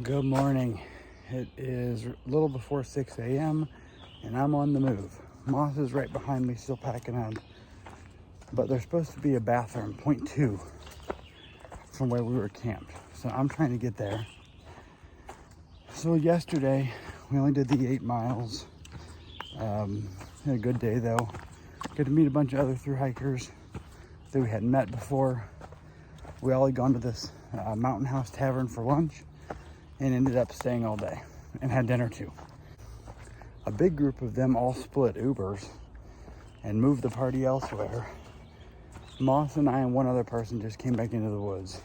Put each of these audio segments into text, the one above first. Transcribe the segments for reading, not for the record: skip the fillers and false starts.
Good morning. It is a little before 6 a.m. and I'm on the move. Moss is right behind me, still packing up. But there's supposed to be a bathroom, 0.2, from where we were camped. So I'm trying to get there. So yesterday, we only did the 8 miles. Had a good day though. Good to meet a bunch of other thru hikers that we hadn't met before. We all had gone to this Mountain House Tavern for lunch and ended up staying all day and had dinner too. A big group of them all split Ubers and moved the party elsewhere. Moss and I and one other person just came back into the woods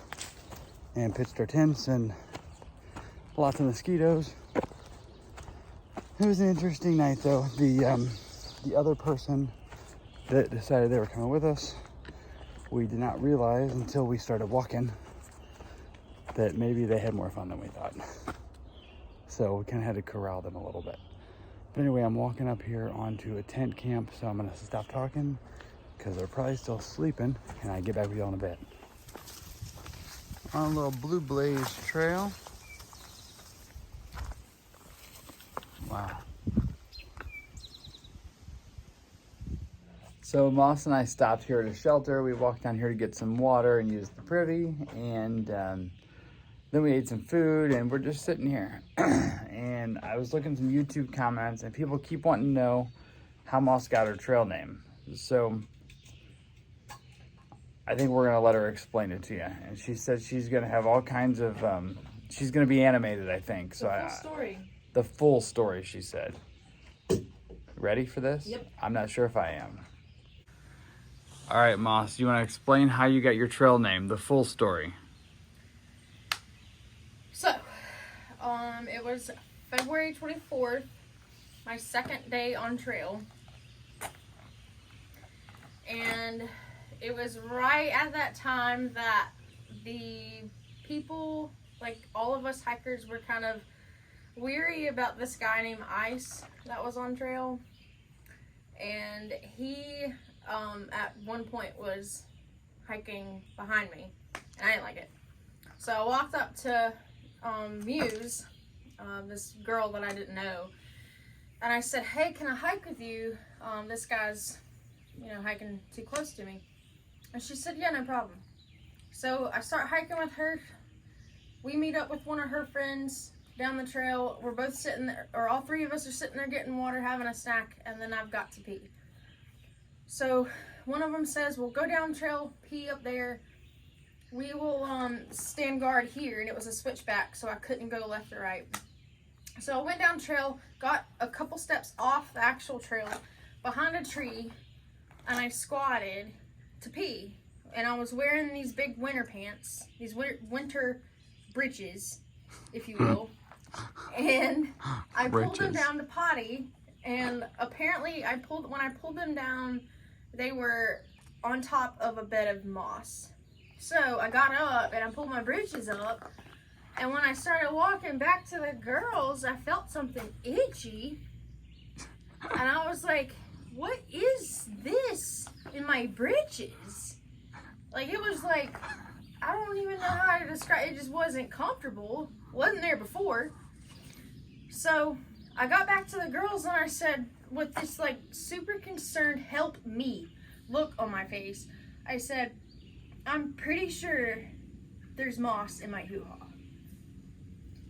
and pitched our tents, and lots of mosquitoes. It was an interesting night though. The other person that decided they were coming with us, we did not realize until we started walking that maybe they had more fun than we thought. So we kind of had to corral them a little bit. But anyway, I'm walking up here onto a tent camp, so I'm gonna stop talking because they're probably still sleeping, and I get back with y'all in a bit. On a little Blue Blaze trail. Wow. So Moss and I stopped here at a shelter. We walked down here to get some water and use the privy, and then we ate some food, and we're just sitting here. And I was looking at some YouTube comments, and people keep wanting to know how Moss got her trail name. So I think we're gonna let her explain it to you. And she said she's gonna have all kinds of, she's gonna be animated, I think. So the full story. The full story, she said. Ready for this? Yep. I'm not sure if I am. All right, Moss, you want to explain how you got your trail name, the full story? So, it was February 24th, my second day on trail. And it was right at that time that the people, like all of us hikers, were kind of weary about this guy named Ice that was on trail. And he, at one point was hiking behind me, and I didn't like it. So I walked up to Muse, this girl that I didn't know, and I said, "Hey, can I hike with you? This guy's, hiking too close to me." And she said, "Yeah, no problem." So I start hiking with her. We meet up with one of her friends down the trail. We're both sitting there, or all three of us are sitting there getting water, having a snack, and then I've got to pee. So one of them says, "We'll go down trail, pee up there. We will stand guard here," and it was a switchback, so I couldn't go left or right. So I went down trail, got a couple steps off the actual trail, behind a tree, and I squatted to pee. And I was wearing these big winter pants, these winter breeches, if you will. And I pulled them down to potty, and apparently when I pulled them down, they were on top of a bed of moss. So I got up and I pulled my breeches up, and when I started walking back to the girls, I felt something itchy, and I was like, "What is this in my breeches?" Like, it was like, I don't even know how to describe it. It just wasn't comfortable. Wasn't there before. So I got back to the girls and I said, with this like super concerned help me look on my face, I said, "I'm pretty sure there's moss in my hoo-ha."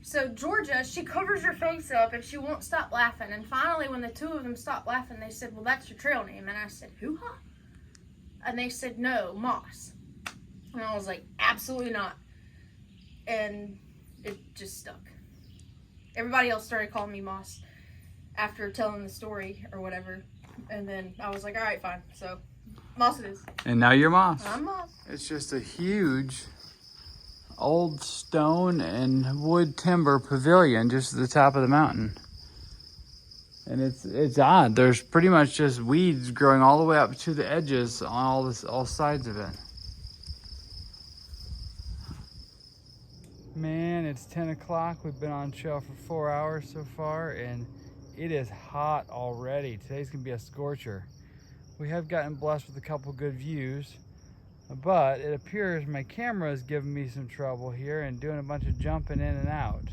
So Georgia, she covers her face up and she won't stop laughing. And finally, when the two of them stopped laughing, they said, "Well, that's your trail name." And I said, "Hoo-ha?" And they said, "No, moss." And I was like, "Absolutely not." And it just stuck. Everybody else started calling me Moss after telling the story or whatever. And then I was like, all right, fine. So Moss it is. And now you're Moss. I'm Moss. It's just a huge old stone and wood timber pavilion just at the top of the mountain. And it's odd. There's pretty much just weeds growing all the way up to the edges on all sides of it. Man, it's 10 o'clock. We've been on trail for 4 hours so far, and it is hot already. Today's gonna be a scorcher. We have gotten blessed with a couple good views, but it appears my camera is giving me some trouble here and doing a bunch of jumping in and out.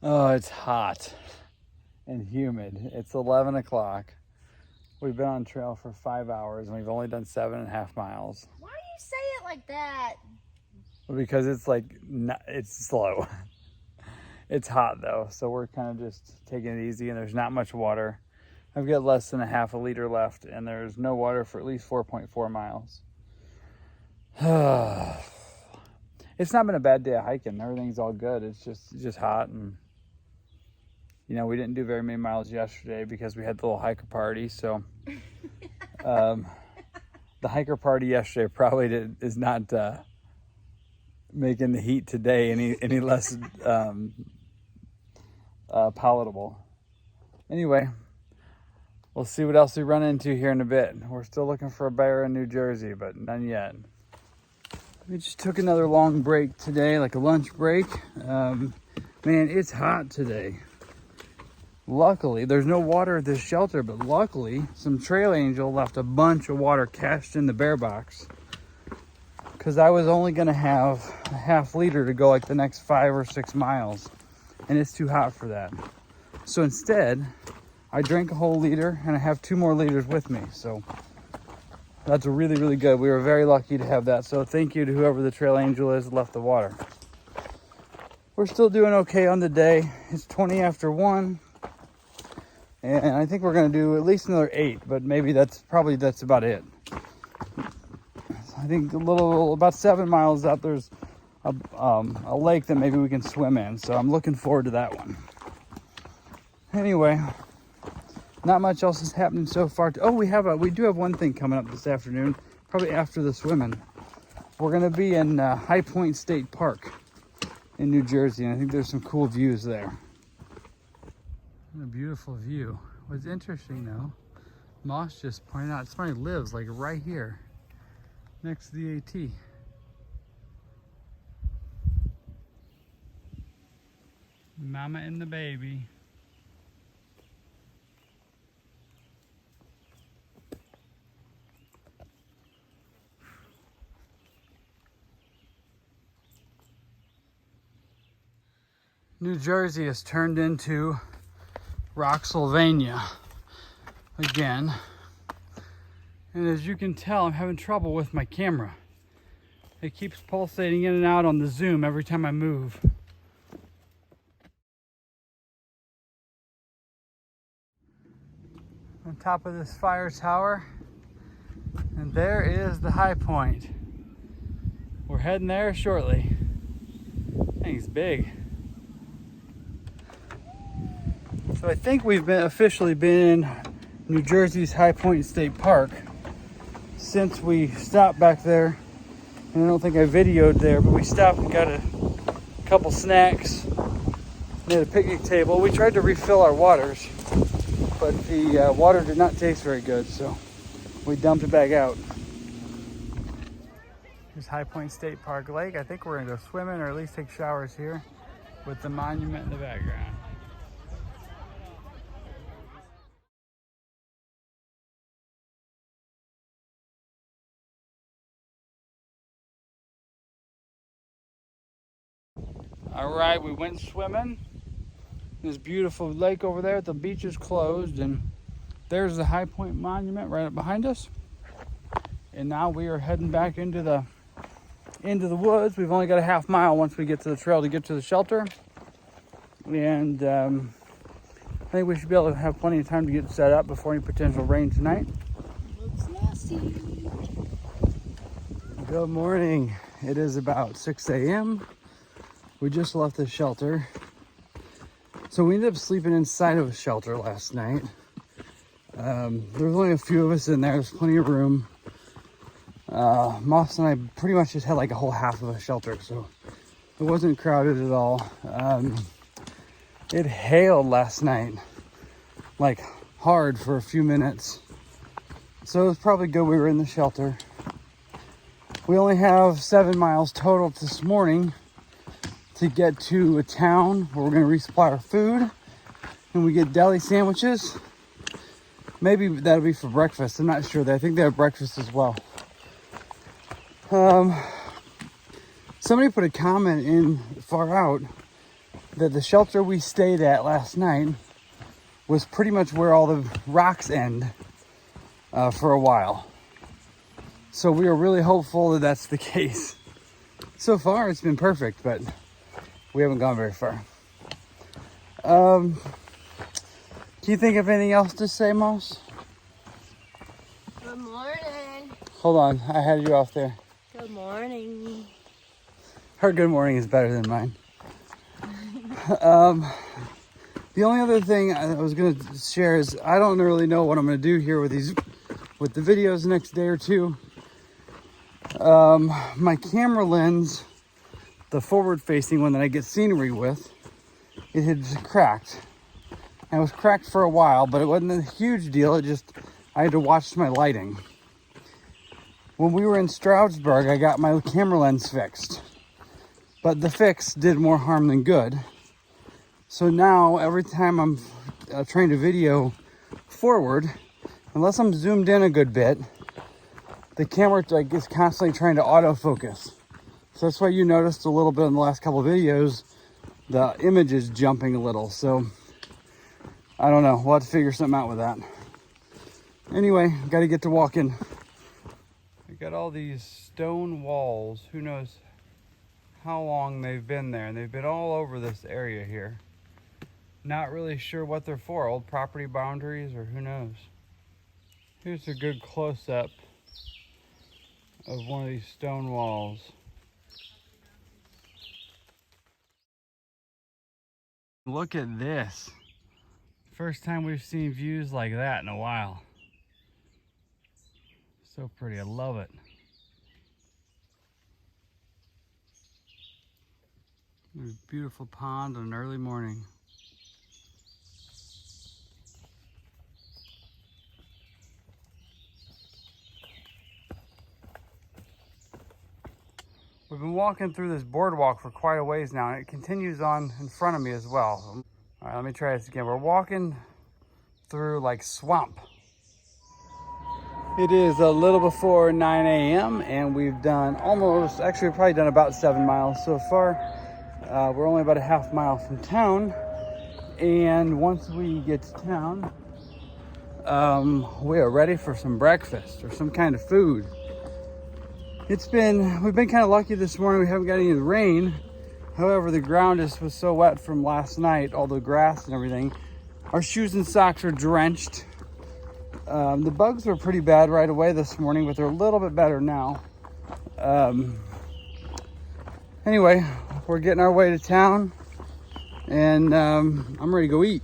Oh, it's hot and humid. It's 11 o'clock. We've been on trail for 5 hours and we've only done 7.5 miles. Why do you say it like that? Because it's like, it's slow. It's hot though, so we're kind of just taking it easy and there's not much water. I've got less than a half a liter left and there's no water for at least 4.4 miles. It's not been a bad day of hiking. Everything's all good. It's just hot, and you know, we didn't do very many miles yesterday because we had the little hiker party. So the hiker party yesterday probably is not making the heat today any less palatable. Anyway, we'll see what else we run into here in a bit. We're still looking for a bear in New Jersey, but none yet. We just took another long break today, like a lunch break. Man, it's hot today. Luckily, there's no water at this shelter, but luckily, some trail angel left a bunch of water cached in the bear box. Because I was only going to have a half liter to go like the next 5 or 6 miles. And it's too hot for that. So instead, I drank a whole liter and I have 2 more liters with me. So that's really, really good. We were very lucky to have that. So thank you to whoever the trail angel is that left the water. We're still doing okay on the day. It's 20 after 1. And I think we're going to do at least another 8, but maybe that's about it. I think about 7 miles out, there's a lake that maybe we can swim in. So I'm looking forward to that one. Anyway, not much else is happening so far. Oh, we do have one thing coming up this afternoon, probably after the swimming. We're going to be in High Point State Park in New Jersey, and I think there's some cool views there. What a beautiful view. What's interesting though, Moss just pointed out somebody lives like right here next to the AT. Mama and the baby. New Jersey has turned into Rocksylvania again. And as you can tell, I'm having trouble with my camera. It keeps pulsating in and out on the zoom every time I move. On top of this fire tower, and there is the high point. We're heading there shortly. Thing's big. So I think we've officially been in New Jersey's High Point State Park since we stopped back there. And I don't think I videoed there, but we stopped and got a couple snacks. We had a picnic table. We tried to refill our waters, but the water did not taste very good, so we dumped it back out. Here's High Point State Park Lake. I think we're gonna go swimming or at least take showers here with the monument in the background. All right, we went swimming. This beautiful lake over there. The beach is closed, and there's the High Point Monument right up behind us. And now we are heading back into the woods. We've only got a half mile once we get to the trail to get to the shelter. And I think we should be able to have plenty of time to get set up before any potential rain tonight. Looks nasty. Good morning. It is about 6 a.m. We just left the shelter. So we ended up sleeping inside of a shelter last night. There was only a few of us in there. There's plenty of room. Moss and I pretty much just had like a whole half of a shelter, so it wasn't crowded at all. It hailed last night, like hard for a few minutes. So it was probably good we were in the shelter. We only have 7 miles total this morning to get to a town where we're going to resupply our food, and we get deli sandwiches. Maybe that'll be for breakfast. I'm not sure. I think they have breakfast as well. Somebody put a comment in far out that the shelter we stayed at last night was pretty much where all the rocks end for a while. So we are really hopeful that that's the case. So far, it's been perfect, but we haven't gone very far. Can you think of anything else to say, Moss? Good morning. Hold on, I had you off there. Good morning. Her good morning is better than mine. The only other thing I was going to share is I don't really know what I'm going to do here with the videos the next day or two. My camera lens, the forward-facing one that I get scenery with, it had cracked. And it was cracked for a while, but it wasn't a huge deal. I had to watch my lighting. When we were in Stroudsburg, I got my camera lens fixed. But the fix did more harm than good. So now, every time I'm trying to video forward, unless I'm zoomed in a good bit, the camera is constantly trying to autofocus. So that's why you noticed a little bit in the last couple of videos, the image is jumping a little. So I don't know, we'll have to figure something out with that. Anyway, got to get to walking. We got all these stone walls. Who knows how long they've been there, and they've been all over this area here. Not really sure what they're for, old property boundaries or who knows. Here's a good close-up of one of these stone walls. Look at this. First time we've seen views like that in a while. So pretty, I love it. There's a beautiful pond on an early morning. We've been walking through this boardwalk for quite a ways now, and it continues on in front of me as well. All right, let me try this again. We're walking through like swamp. It is a little before 9 a.m. and we've done we've probably done about 7 miles so far. We're only about a half mile from town. And once we get to town, we are ready for some breakfast or some kind of food. We've been kind of lucky this morning. We haven't got any of the rain. However, the ground was so wet from last night, all the grass and everything. Our shoes and socks are drenched. The bugs were pretty bad right away this morning, but they're a little bit better now. Anyway, we're getting our way to town, and I'm ready to go eat.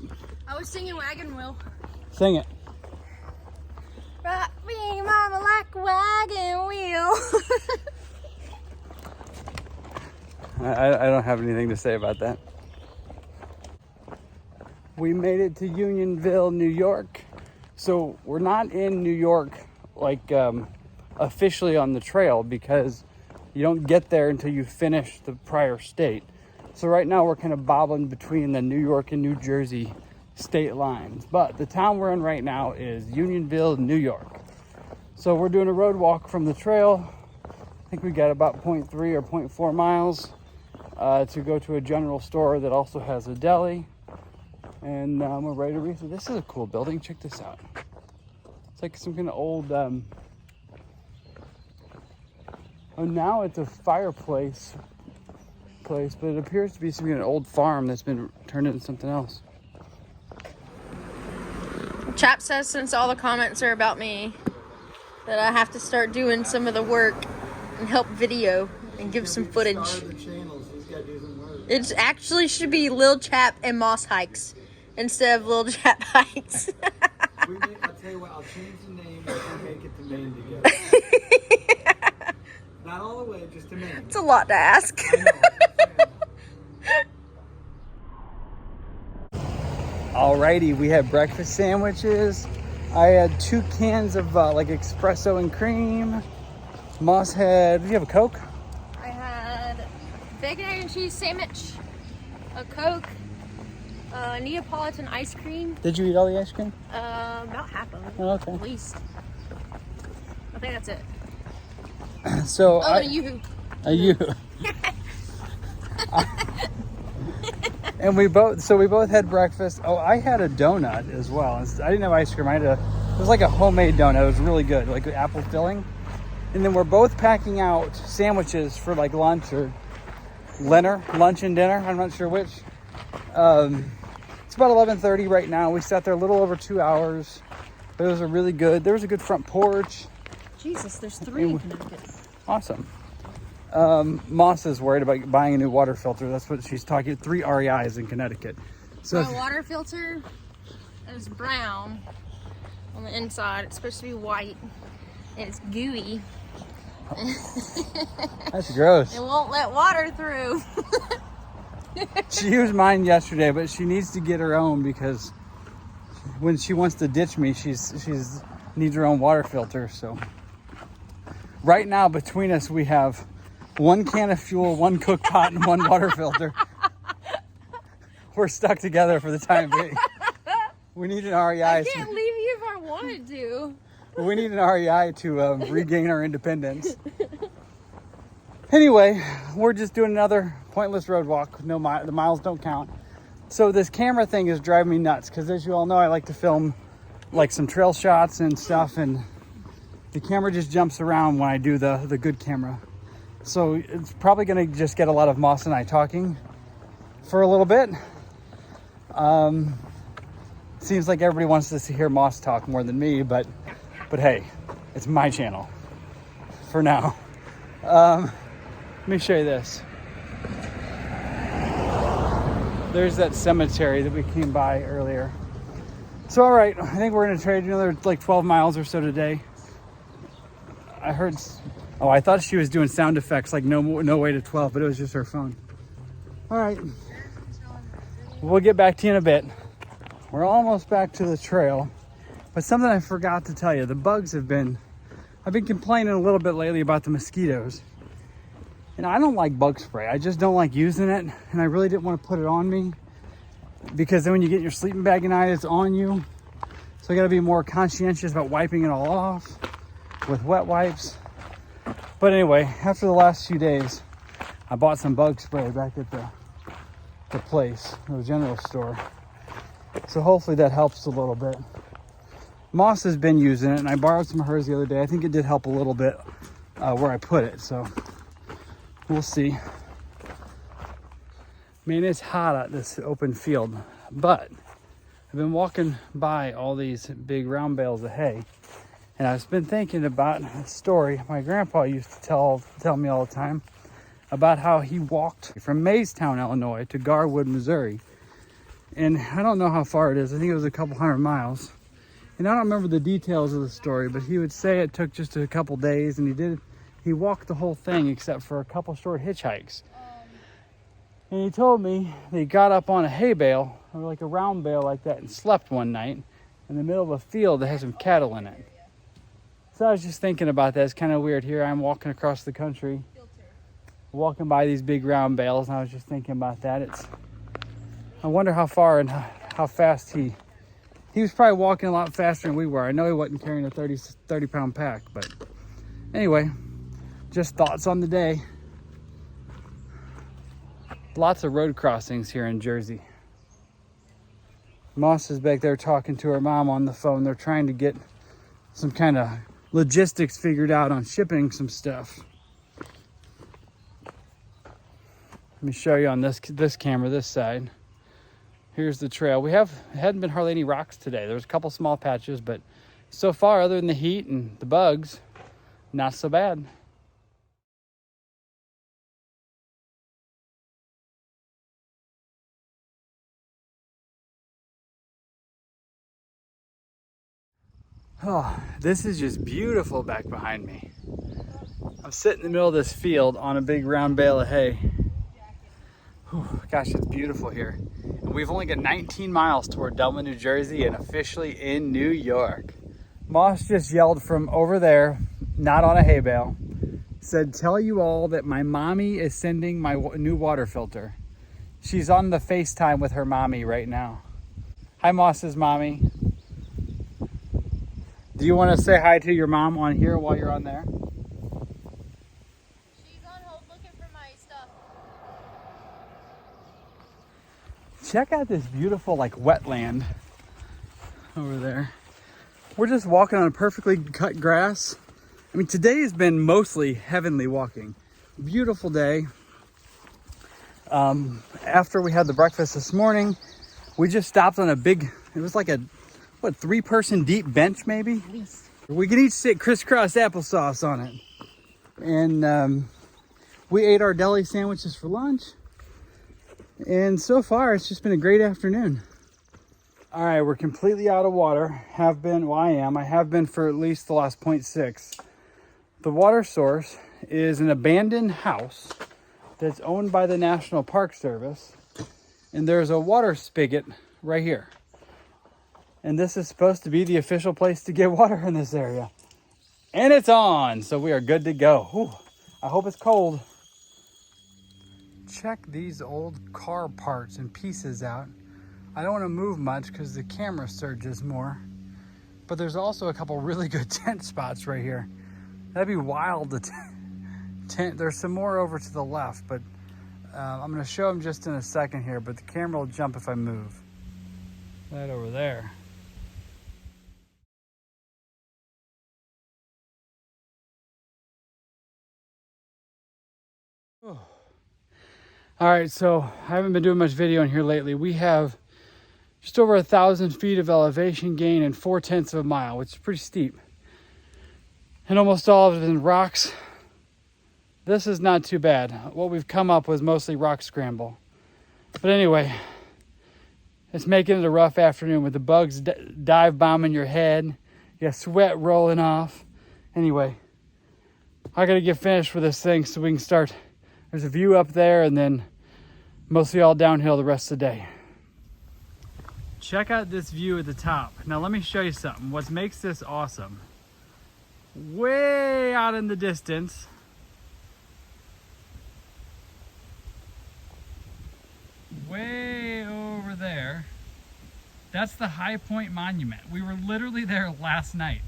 I was singing Wagon Wheel. Sing it. Rock me, mama, like a wagon wheel. I don't have anything to say about that. We made it to Unionville, New York. So we're not in New York like officially on the trail, because you don't get there until you finish the prior state. So right now we're kind of bobbling between the New York and New Jersey state lines. But the town we're in right now is Unionville, New York. So we're doing a road walk from the trail. I think we got about 0.3 or 0.4 miles to go to a general store that also has a deli. And we're ready to reach it. This is a cool building. Check this out. It's like some kind of old... Oh, now it's a fireplace place, but it appears to be some kind of old farm that's been turned into something else. Chap says since all the comments are about me, that I have to start doing some of the work and help video and give some footage. It actually should be Lil'Chap and Moss hikes instead of Lil'Chap hikes. I'll tell you what, I'll change the name and make it to Maine together. Not all the way, just to Maine. It's a lot to ask. I know. Alrighty, we had breakfast sandwiches. I had 2 cans of like espresso and cream. Moss had, did you have a Coke? I had bacon, egg, and cheese sandwich, a Coke, Neapolitan ice cream. Did you eat all the ice cream? About half of it. Oh, okay. At least. I think that's it. So Oh, you. You. And we both had breakfast. Oh, I had a donut as well. I didn't have ice cream. It was like a homemade donut. It was really good, like apple filling. And then we're both packing out sandwiches for like lunch or lunch and dinner. I'm not sure which. It's about 11:30 right now. We sat there a little over 2 hours, but it was there was a good front porch. Jesus, there's 3 in Connecticut. Awesome. Moss is worried about buying a new water filter. That's what she's talking. 3 REIs in Connecticut. So my water filter is brown on the inside. It's supposed to be white. And it's gooey. That's gross. It won't let water through. She used mine yesterday, but she needs to get her own because when she wants to ditch me, she's needs her own water filter. So right now between us, we have 1 can of fuel, 1 cook pot, and 1 water filter. We're stuck together for the time being. We need an REI. I can't leave you if I wanted to. We need an REI to regain our independence. Anyway, we're just doing another pointless road walk. The miles don't count. So this camera thing is driving me nuts because, as you all know, I like to film like some trail shots and stuff, and the camera just jumps around when I do the good camera. So it's probably going to just get a lot of Moss and I talking for a little bit. Seems like everybody wants to hear Moss talk more than me, but hey, it's my channel for now. Let me show you this. There's that cemetery that we came by earlier. So, all right, I think we're gonna trade another like 12 miles or so today. I thought she was doing sound effects like no way to 12, but it was just her phone. All right, we'll get back to you in a bit. We're almost back to the trail, but something I forgot to tell you, the bugs I've been complaining a little bit lately about the mosquitoes. And I don't like bug spray. I just don't like using it. And I really didn't want to put it on me because then when you get your sleeping bag at night, it's on you. So I got to be more conscientious about wiping it all off with wet wipes. But anyway, after the last few days, I bought some bug spray back at the place, the general store. So hopefully that helps a little bit. Moss has been using it, and I borrowed some of hers the other day. I think it did help a little bit where I put it. So we'll see. Man, it's hot at this open field, but I've been walking by all these big round bales of hay, and I've been thinking about a story my grandpa used to tell me all the time about how he walked from Maystown, Illinois to Garwood, Missouri. And I don't know how far it is. I think it was a couple 100 miles. And I don't remember the details of the story, but he would say it took just a couple days, and he walked the whole thing except for a couple short hitchhikes. And he told me that he got up on a hay bale, or like a round bale like that, and slept one night in the middle of a field that has some cattle in it. So I was just thinking about that. It's kind of weird. Here I'm walking across the country, walking by these big round bales, and I was just thinking about that. I wonder how far and how fast he was probably walking a lot faster than we were. I know he wasn't carrying a 30 pound pack, but anyway, just thoughts on the day. Lots of road crossings here in Jersey. Moss is back there talking to her mom on the phone. They're trying to get some kind of logistics figured out on shipping some stuff. Let me show you on this camera, this side. Here's the trail. Hadn't been hardly any rocks today. There was a couple small patches, but so far, other than the heat and the bugs, not so bad. Oh, this is just beautiful back behind me. I'm sitting in the middle of this field on a big round bale of hay. Whew, gosh, it's beautiful here. And we've only got 19 miles toward Dublin, New Jersey, and officially in New York. Moss just yelled from over there, not on a hay bale, said, "Tell you all that my mommy is sending my new water filter." She's on the FaceTime with her mommy right now. Hi, Moss's mommy. Do you want to say hi to your mom on here while you're on there? She's on hold looking for my stuff. Check out this beautiful like wetland over there. We're just walking on a perfectly cut grass. I mean, today has been mostly heavenly walking. Beautiful day. After we had the breakfast this morning, we just stopped on a big, it was like a, what, 3-person deep bench maybe? At least. We could each sit crisscross applesauce on it. And we ate our deli sandwiches for lunch. And so far, it's just been a great afternoon. All right, we're completely out of water. Have been, well, I am. I have been for at least the last 0.6. The water source is an abandoned house that's owned by the National Park Service. And there's a water spigot right here. And this is supposed to be the official place to get water in this area. And it's on, so we are good to go. Whew, I hope it's cold. Check these old car parts and pieces out. I don't want to move much because the camera surges more. But there's also a couple really good tent spots right here. That'd be wild to tent. There's some more over to the left, but I'm going to show them just in a second here, but the camera will jump if I move. That over there. Oh. All right, so I haven't been doing much video in here lately. We have just over 1,000 feet of elevation gain in 0.4 of a mile, which is pretty steep. And almost all of it in rocks. This is not too bad. What we've come up was mostly rock scramble. But anyway, it's making it a rough afternoon with the bugs dive bombing your head. You got sweat rolling off. Anyway, I gotta get finished with this thing so we can start. There's a view up there and then mostly all downhill the rest of the day. Check out this view at the top. Now let me show you something. What makes this awesome. Way out in the distance, way over there, that's the High Point Monument. We were literally there last night.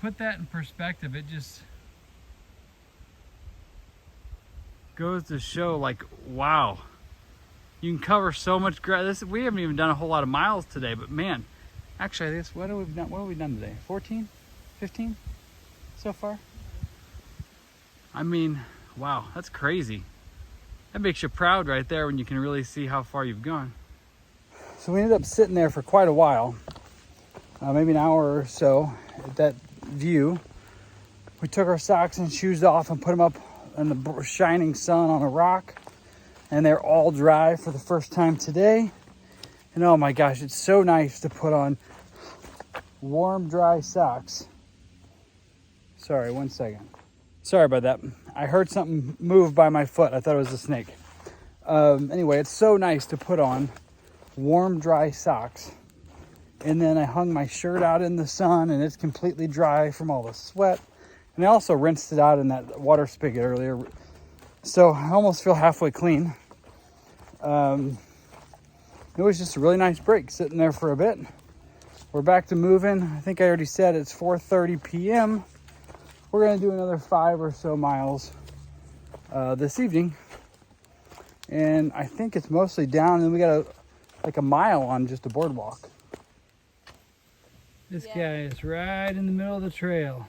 Put that in perspective, it just goes to show, like, wow, you can cover so much grass. We haven't even done a whole lot of miles today, but man, actually, I guess, what have we done today? 14? 15 so far? I mean, wow, that's crazy. That makes you proud right there when you can really see how far you've gone. So we ended up sitting there for quite a while, maybe an hour or so at that view. We took our socks and shoes off and put them up in the shining sun on a rock, and they're all dry for the first time today. And oh my gosh, it's so nice to put on warm, dry socks. Sorry, 1 second. Sorry about that. I heard something move by my foot. I thought it was a snake. Anyway, it's so nice to put on warm, dry socks. And then I hung my shirt out in the sun and it's completely dry from all the sweat. And I also rinsed it out in that water spigot earlier. So I almost feel halfway clean. It was just a really nice break sitting there for a bit. We're back to moving. I think I already said it's 4:30 p.m. We're going to do another 5 or so miles this evening. And I think it's mostly down. And then we got like a mile on just a boardwalk. This guy is right in the middle of the trail.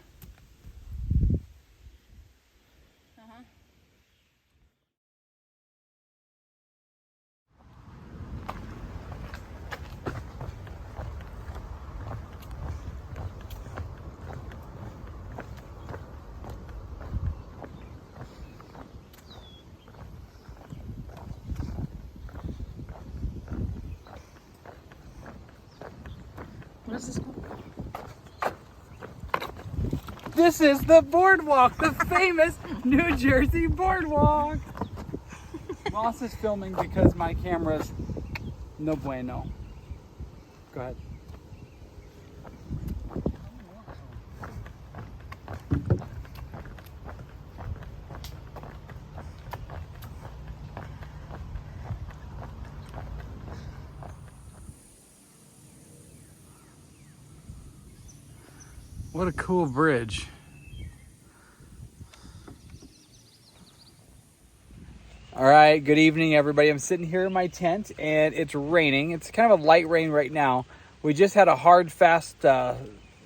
What is this called? This is the boardwalk, the famous New Jersey boardwalk. Moss is filming because my camera's no bueno. Go ahead. What a cool bridge. All right, good evening, everybody. I'm sitting here in my tent, and it's raining. It's kind of a light rain right now. We just had a hard, fast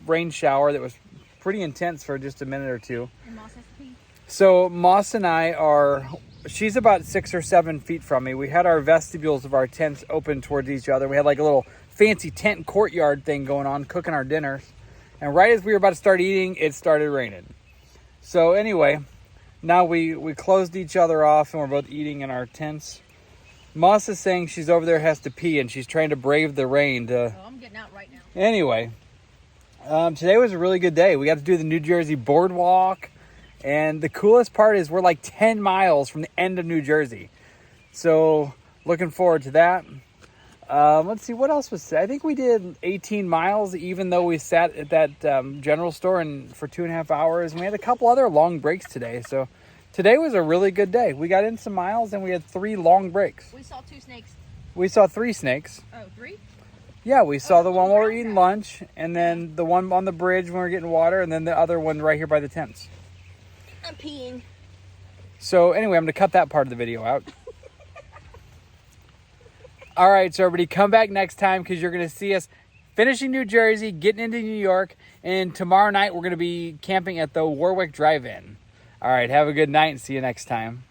rain shower that was pretty intense for just a minute or two. And Moss has to pee. So Moss and I are, she's about 6 or 7 feet from me. We had our vestibules of our tents open towards each other. We had like a little fancy tent courtyard thing going on, cooking our dinners. And right as we were about to start eating, it started raining. So anyway, now we closed each other off and we're both eating in our tents. Moss is saying she's over there, has to pee, and she's trying to brave the rain to... Oh, I'm getting out right now. Anyway, today was a really good day. We got to do the New Jersey Boardwalk, and the coolest part is we're like 10 miles from the end of New Jersey. So looking forward to that. Let's see, what else was... I think we did 18 miles, even though we sat at that general store for 2.5 hours. And we had a couple other long breaks today. So today was a really good day. We got in some miles, and we had 3 long breaks. We saw 2 snakes. We saw 3 snakes. Oh, 3? Yeah, we saw the one while we were brown eating guy. lunch, and then the one on the bridge when we were getting water, and then the other one right here by the tents. I'm peeing. So anyway, I'm going to cut that part of the video out. All right, so everybody come back next time because you're going to see us finishing New Jersey, getting into New York, and tomorrow night we're going to be camping at the Warwick Drive-In. All right, have a good night and see you next time.